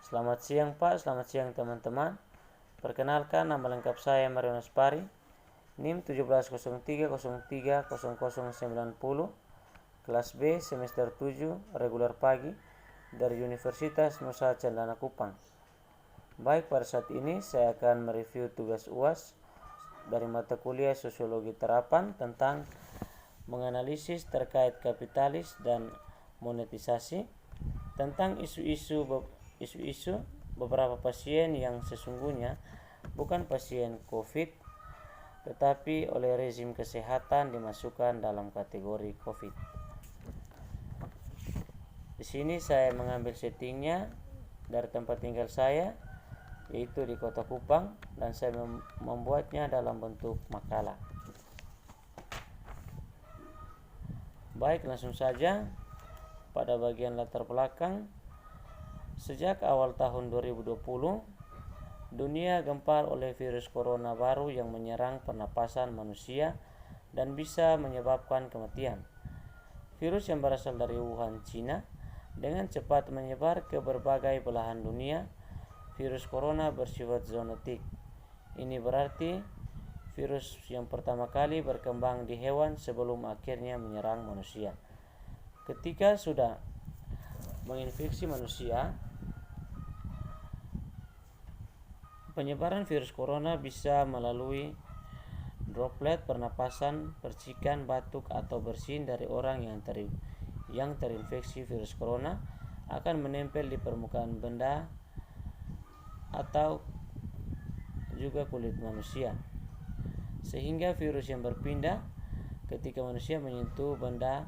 Selamat siang Pak, selamat siang teman-teman. Perkenalkan, nama lengkap saya Mariano Spari, NIM 1703030090, kelas B semester 7 reguler pagi dari Universitas Nusa Cendana Kupang. Baik, pada saat ini saya akan mereview tugas UAS dari mata kuliah Sosiologi Terapan tentang menganalisis terkait kapitalis dan monetisasi, tentang isu-isu beberapa pasien yang sesungguhnya bukan pasien COVID, tetapi oleh rezim kesehatan dimasukkan dalam kategori COVID. Di sini saya mengambil settingnya dari tempat tinggal saya, yaitu di Kota Kupang, dan saya membuatnya dalam bentuk makalah. Baik, langsung saja pada bagian latar belakang. Sejak awal tahun 2020, dunia gempar oleh virus corona baru yang menyerang pernapasan manusia dan bisa menyebabkan kematian. Virus yang berasal dari Wuhan, Cina, dengan cepat menyebar ke berbagai belahan dunia. Virus corona bersifat zoonotik. Ini berarti virus yang pertama kali berkembang di hewan sebelum akhirnya menyerang manusia. Ketika sudah menginfeksi manusia, penyebaran virus corona bisa melalui droplet pernapasan, percikan, batuk, atau bersin dari orang yang terinfeksi virus corona akan menempel di permukaan benda atau juga kulit manusia, sehingga virus yang berpindah ketika manusia menyentuh benda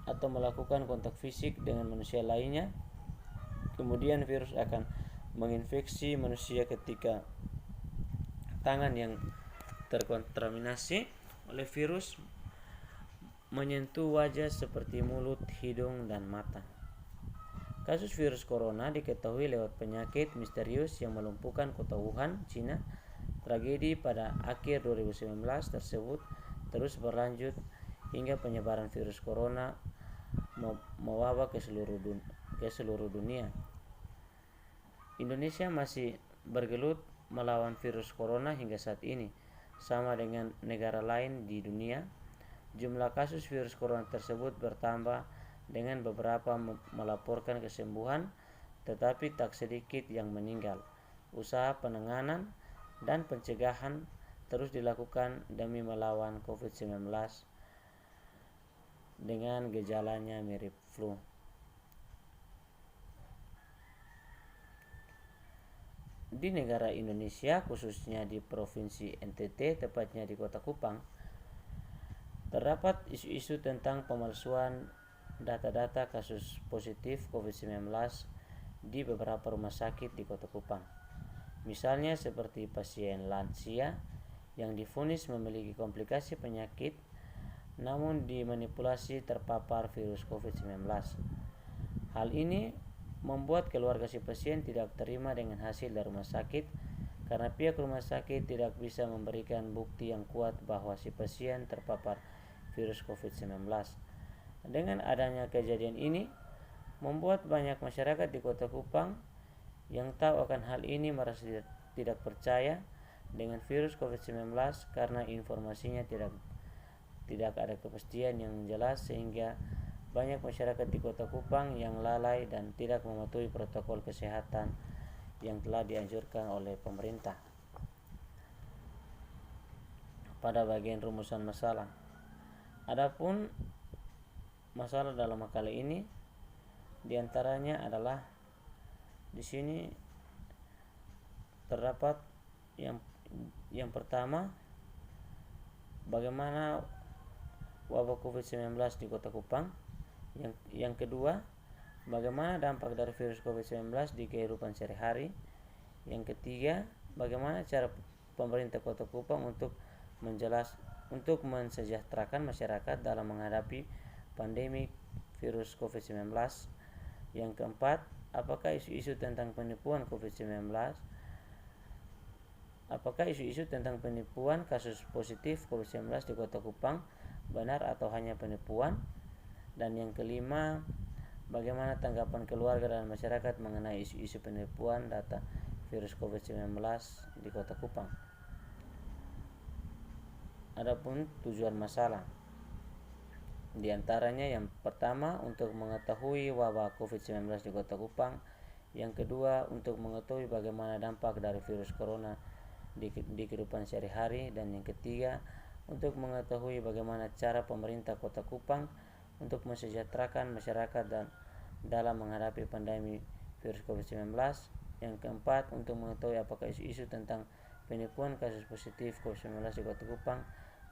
atau melakukan kontak fisik dengan manusia lainnya. Kemudian virus akan menginfeksi manusia ketika tangan yang terkontaminasi oleh virus menyentuh wajah seperti mulut, hidung, dan mata. Kasus virus corona diketahui lewat penyakit misterius yang melumpuhkan kota Wuhan, Cina. Tragedi pada akhir 2019 tersebut terus berlanjut hingga penyebaran virus corona mewabah ke seluruh dunia. Indonesia masih bergelut melawan virus corona hingga saat ini. Sama dengan negara lain di dunia, jumlah kasus virus corona tersebut bertambah dengan beberapa melaporkan kesembuhan, tetapi tak sedikit yang meninggal. Usaha penanganan dan pencegahan terus dilakukan demi melawan COVID-19 dengan gejalanya mirip flu. Di negara Indonesia, khususnya di Provinsi NTT, tepatnya di Kota Kupang, terdapat isu-isu tentang pemalsuan data-data kasus positif COVID-19 di beberapa rumah sakit di Kota Kupang. Misalnya seperti pasien lansia yang divonis memiliki komplikasi penyakit namun dimanipulasi terpapar virus COVID-19. Hal ini membuat keluarga si pasien tidak terima dengan hasil dari rumah sakit karena pihak rumah sakit tidak bisa memberikan bukti yang kuat bahwa si pasien terpapar virus COVID-19. Dengan adanya kejadian ini, membuat banyak masyarakat di Kota Kupang yang tahu akan hal ini merasa tidak percaya dengan virus COVID-19 karena informasinya tidak ada kepastian yang jelas, sehingga banyak masyarakat di Kota Kupang yang lalai dan tidak mematuhi protokol kesehatan yang telah dianjurkan oleh pemerintah. Pada bagian rumusan masalah, adapun masalah dalam makalah ini diantaranya adalah di sini terdapat yang pertama, bagaimana wabah COVID-19 di Kota Kupang. Yang kedua, bagaimana dampak dari virus COVID-19 di kehidupan sehari-hari. Yang ketiga, bagaimana cara pemerintah Kota Kupang untuk mensejahterakan masyarakat dalam menghadapi pandemi virus COVID-19. Yang keempat, apakah isu-isu tentang penipuan kasus positif COVID-19 di Kota Kupang benar atau hanya penipuan? Dan yang kelima, bagaimana tanggapan keluarga dan masyarakat mengenai isu-isu penipuan data virus COVID-19 di Kota Kupang. Adapun tujuan masalah, di antaranya yang pertama untuk mengetahui wabah COVID-19 di Kota Kupang, yang kedua untuk mengetahui bagaimana dampak dari virus corona di kehidupan sehari-hari, dan yang ketiga untuk mengetahui bagaimana cara pemerintah Kota Kupang untuk mensejahterakan masyarakat dan dalam menghadapi pandemi virus COVID-19. Yang keempat untuk mengetahui apakah isu-isu tentang penipuan kasus positif COVID-19 di Kota Kupang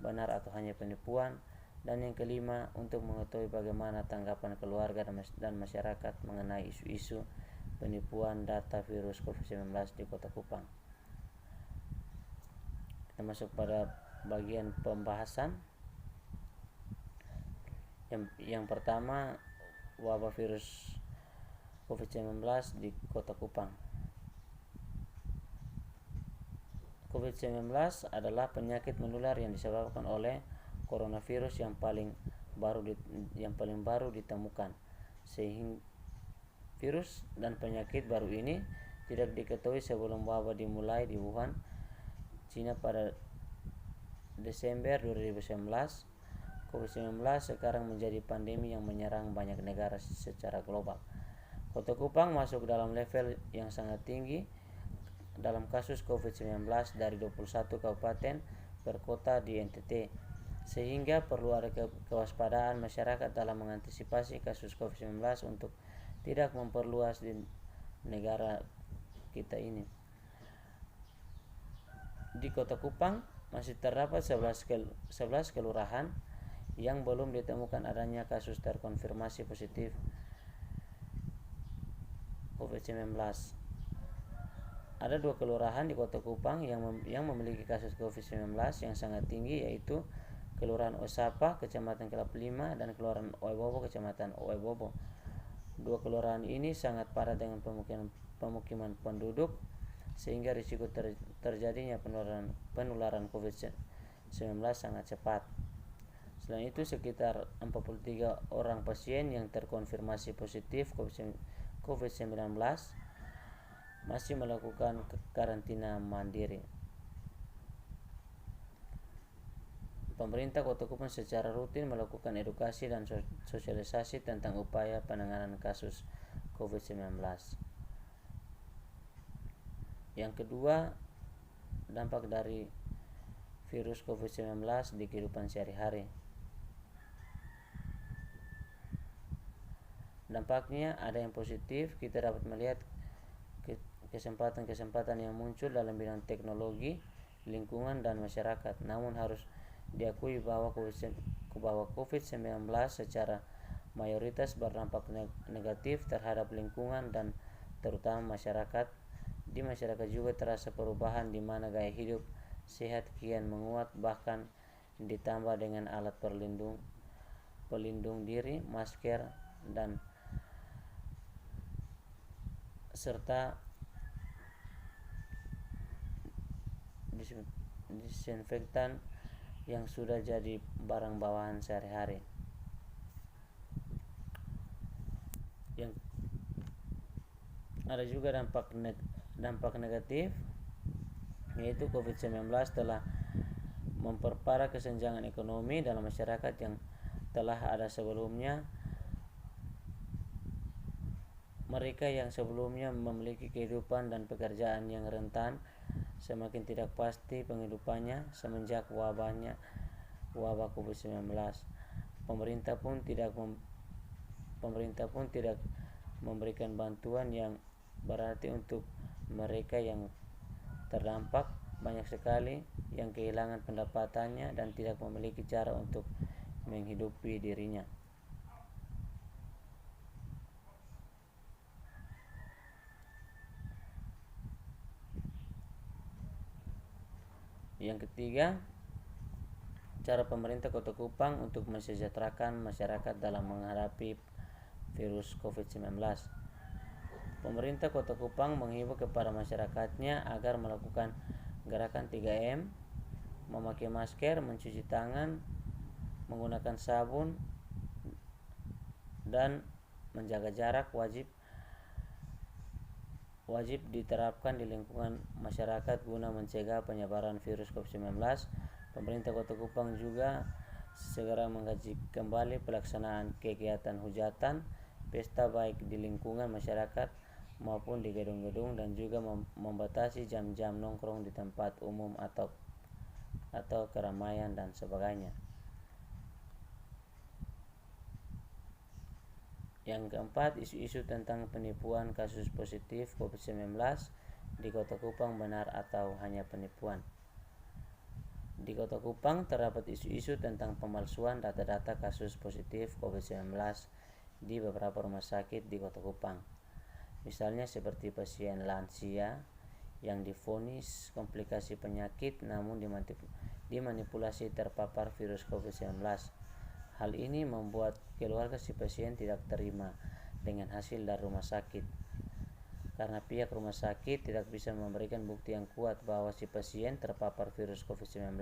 benar atau hanya penipuan. Dan yang kelima untuk mengetahui bagaimana tanggapan keluarga dan masyarakat mengenai isu-isu penipuan data virus COVID-19 di Kota Kupang. Kita masuk pada bagian pembahasan. Yang pertama, wabah virus COVID-19 di Kota Kupang. COVID-19 adalah penyakit menular yang disebabkan oleh coronavirus yang paling baru ditemukan. Sehingga virus dan penyakit baru ini tidak diketahui sebelum wabah dimulai di Wuhan, Cina pada Desember 2019. COVID-19 sekarang menjadi pandemi yang menyerang banyak negara secara global. Kota Kupang masuk dalam level yang sangat tinggi dalam kasus COVID-19 dari 21 kabupaten per kota di NTT, sehingga perlu ada kewaspadaan masyarakat dalam mengantisipasi kasus COVID-19 untuk tidak memperluas di negara kita ini. Di Kota Kupang masih terdapat 11 kelurahan yang belum ditemukan adanya kasus terkonfirmasi positif COVID-19. Ada 2 kelurahan di Kota Kupang yang memiliki kasus COVID-19 yang sangat tinggi, yaitu Kelurahan Osapa, Kecamatan Kelapa 5, dan Kelurahan Oebobo, Kecamatan Oebobo. 2 kelurahan ini sangat padat dengan pemukiman penduduk, sehingga risiko terjadinya penularan COVID-19 sangat cepat. Selain itu, sekitar 43 orang pasien yang terkonfirmasi positif COVID-19 masih melakukan karantina mandiri. Pemerintah Kota Kupang secara rutin melakukan edukasi dan sosialisasi tentang upaya penanganan kasus COVID-19. Yang kedua, dampak dari virus COVID-19 di kehidupan sehari-hari. Dampaknya ada yang positif. Kita dapat melihat kesempatan-kesempatan yang muncul dalam bidang teknologi, lingkungan, dan masyarakat. Namun harus diakui bahwa COVID-19 secara mayoritas berdampak negatif terhadap lingkungan dan terutama masyarakat. Di masyarakat juga terasa perubahan di mana gaya hidup sehat kian menguat, bahkan ditambah dengan alat pelindung diri, masker, dan serta disinfektan yang sudah jadi barang bawaan sehari-hari. Yang ada juga dampak negatif, yaitu COVID-19 telah memperparah kesenjangan ekonomi dalam masyarakat yang telah ada sebelumnya. Mereka yang sebelumnya memiliki kehidupan dan pekerjaan yang rentan semakin tidak pasti penghidupannya semenjak wabah COVID-19. Pemerintah pun tidak memberikan bantuan yang berarti untuk mereka yang terdampak. Banyak sekali yang kehilangan pendapatannya dan tidak memiliki cara untuk menghidupi dirinya. Yang ketiga, cara pemerintah Kota Kupang untuk mensejahterakan masyarakat dalam menghadapi virus COVID-19. Pemerintah Kota Kupang menghimbau kepada masyarakatnya agar melakukan gerakan 3M, memakai masker, mencuci tangan, menggunakan sabun, dan menjaga jarak wajib diterapkan di lingkungan masyarakat guna mencegah penyebaran virus COVID-19. Pemerintah Kota Kupang juga segera mengkaji kembali pelaksanaan kegiatan hujatan pesta baik di lingkungan masyarakat maupun di gedung-gedung, dan juga membatasi jam-jam nongkrong di tempat umum atau keramaian dan sebagainya. Yang keempat, isu-isu tentang penipuan kasus positif COVID-19 di Kota Kupang benar atau hanya penipuan. Di Kota Kupang terdapat isu-isu tentang pemalsuan data-data kasus positif COVID-19 di beberapa rumah sakit di Kota Kupang. Misalnya seperti pasien lansia yang divonis komplikasi penyakit namun dimanipulasi terpapar virus COVID-19. Hal ini membuat keluarga si pasien tidak terima dengan hasil dari rumah sakit, karena pihak rumah sakit tidak bisa memberikan bukti yang kuat bahwa si pasien terpapar virus COVID-19.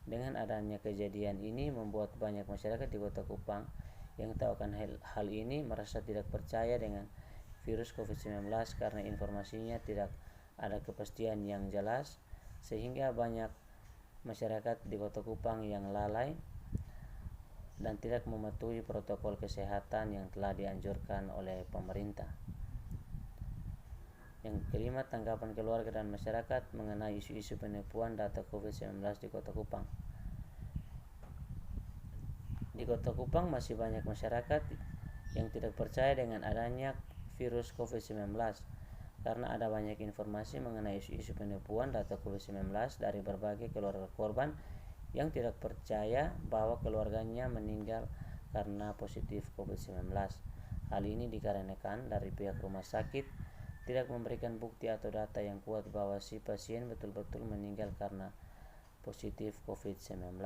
Dengan adanya kejadian ini membuat banyak masyarakat di Kota Kupang yang tahu akan hal ini merasa tidak percaya dengan virus COVID-19 karena informasinya tidak ada kepastian yang jelas, sehingga banyak masyarakat di Kota Kupang yang lalai dan tidak mematuhi protokol kesehatan yang telah dianjurkan oleh pemerintah. Yang kelima, tanggapan keluarga dan masyarakat mengenai isu-isu penipuan data COVID-19 di Kota Kupang. Di Kota Kupang masih banyak masyarakat yang tidak percaya dengan adanya virus COVID-19 karena ada banyak informasi mengenai isu-isu penipuan data COVID-19 dari berbagai keluarga korban yang tidak percaya bahwa keluarganya meninggal karena positif COVID-19. Hal ini dikarenakan dari pihak rumah sakit tidak memberikan bukti atau data yang kuat bahwa si pasien betul-betul meninggal karena positif COVID-19.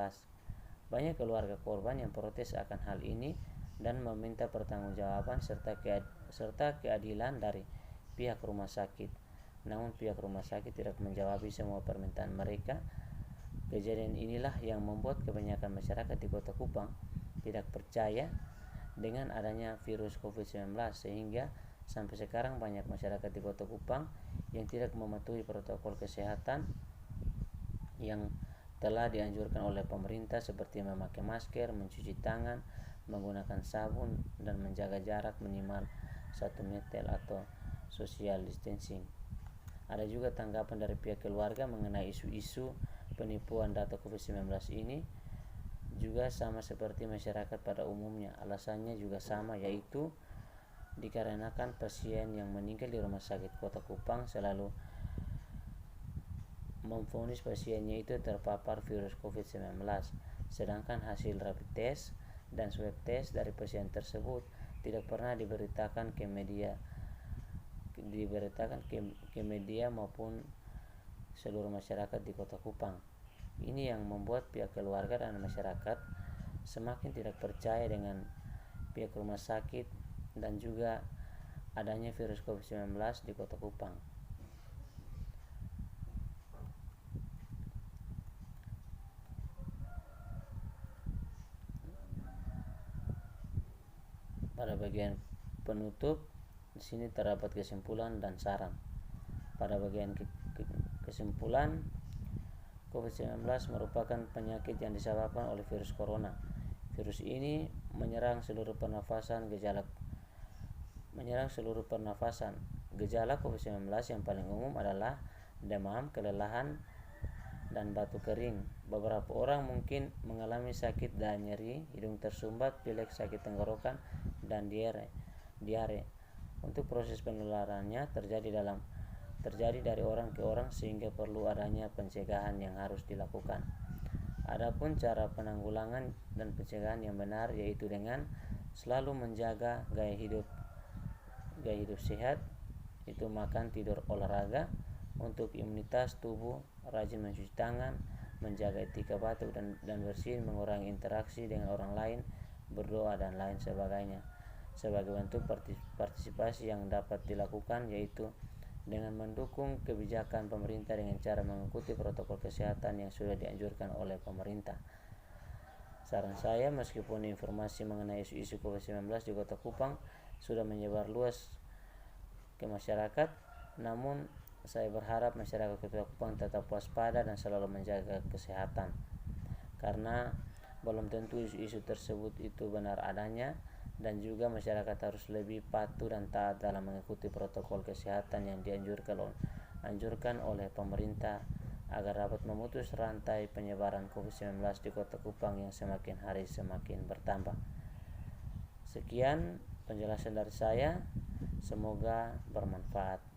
Banyak keluarga korban yang protes akan hal ini dan meminta pertanggungjawaban serta keadilan dari pihak rumah sakit. Namun pihak rumah sakit tidak menjawab semua permintaan mereka. Kejadian inilah yang membuat kebanyakan masyarakat di Kota Kupang tidak percaya dengan adanya virus COVID-19, sehingga sampai sekarang banyak masyarakat di Kota Kupang yang tidak mematuhi protokol kesehatan yang telah dianjurkan oleh pemerintah seperti memakai masker, mencuci tangan, menggunakan sabun, dan menjaga jarak minimal 1 meter atau social distancing. Ada juga tanggapan dari pihak keluarga mengenai isu-isu penipuan data COVID-19 ini juga sama seperti masyarakat pada umumnya. Alasannya juga sama, yaitu dikarenakan pasien yang meninggal di rumah sakit Kota Kupang selalu memvonis pasiennya itu terpapar virus COVID-19, sedangkan hasil rapid test dan swab test dari pasien tersebut tidak pernah diberitakan ke media maupun seluruh masyarakat di Kota Kupang. Ini yang membuat pihak keluarga dan masyarakat semakin tidak percaya dengan pihak rumah sakit dan juga adanya virus COVID-19 di Kota Kupang. Pada bagian penutup di sini terdapat kesimpulan dan saran. Pada bagian kesimpulan, COVID-19 merupakan penyakit yang disebabkan oleh virus corona. Virus ini menyerang seluruh pernafasan. Gejala COVID-19 yang paling umum adalah demam, kelelahan, dan batuk kering. Beberapa orang mungkin mengalami sakit dan nyeri, hidung tersumbat, pilek, sakit tenggorokan, dan diare. Untuk proses penularannya terjadi dari orang ke orang, sehingga perlu adanya pencegahan yang harus dilakukan. Adapun cara penanggulangan dan pencegahan yang benar yaitu dengan selalu menjaga gaya hidup sehat, itu makan, tidur, olahraga. Untuk imunitas tubuh, rajin mencuci tangan, menjaga etika batuk dan bersih, mengurangi interaksi dengan orang lain, berdoa, dan lain sebagainya. Sebagai bentuk partisipasi yang dapat dilakukan yaitu dengan mendukung kebijakan pemerintah dengan cara mengikuti protokol kesehatan yang sudah dianjurkan oleh pemerintah. Saran saya, meskipun informasi mengenai isu-isu COVID-19 di Kota Kupang sudah menyebar luas ke masyarakat. Namun saya berharap masyarakat Kota Kupang tetap waspada dan selalu menjaga kesehatan, karena belum tentu isu-isu tersebut itu benar adanya, dan juga masyarakat harus lebih patuh dan taat dalam mengikuti protokol kesehatan yang dianjurkan oleh pemerintah agar dapat memutus rantai penyebaran COVID-19 di Kota Kupang yang semakin hari semakin bertambah. Sekian penjelasan dari saya, semoga bermanfaat.